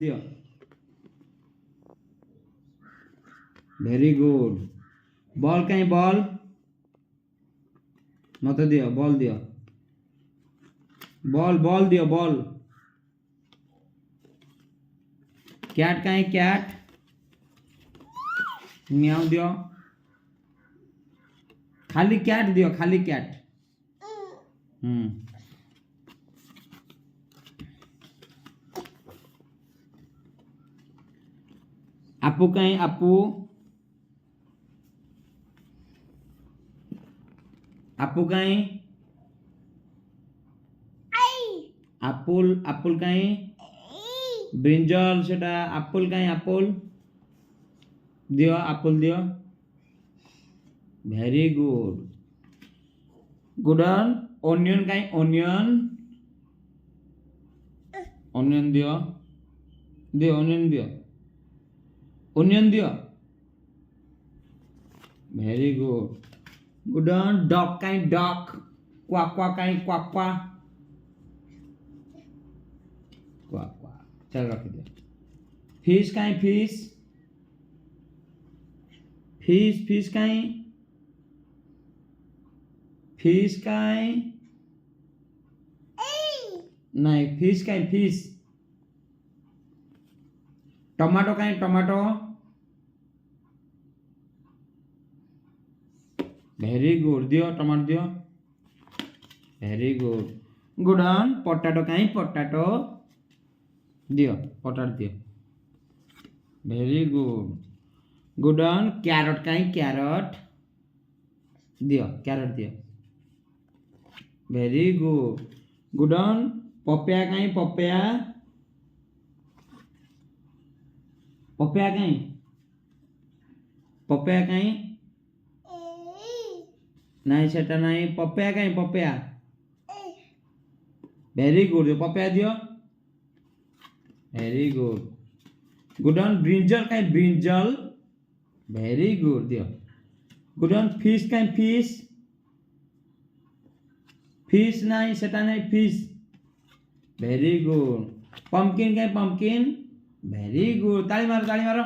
दियो very good ball कहीं ball मत दियो बॉल दियो बॉल बॉल दियो बॉल कैट कहीं कैट म्याऊ दियो खाली कैट दियो खाली कैट आपू कहीं आपू आपू कहीं आपुल आपुल कहीं ब्रिंजल सेटा आपुल कहीं आपुल दियो आपुल दियो वेरी गुड गुडन ओनियन कहीं ओनियन ओनियन दियो दियो ओनियन दियो ओनियन दियो वेरी गुड गुडन डॉग कहीं डॉग क्वाक क्वाक कहीं क्वाक क्वाक क्वाक क्वाक चल रख दिया फिश कहीं फिश फिश फिश कहीं फिश कहीं नहीं फिश कहीं फिश टमाटो कहीं टमाटो वेरी गुड दियो टमाटो दियो वेरी गुड गुडन पोटैटो कहीं पोटैटो दियो पोटैटो दियो वेरी गुड गुडन कैरट कहीं कैरट दियो कैरट दियो वेरी गुड गुडन पपया कहीं पपया पपया कहीं पपया कहीं नहीं सेटा नहीं पपया कहीं पपया वेरी गुड पपया दियो वेरी गुड गुडन ब्रिंजल कहीं ब्रिंजल वेरी गुड दियो गुडन फिश कहीं फिश फिश नहीं सेटा नहीं फिश वेरी गुड पंपकिन कहीं पंपकिन वेरी गुड ताली मारो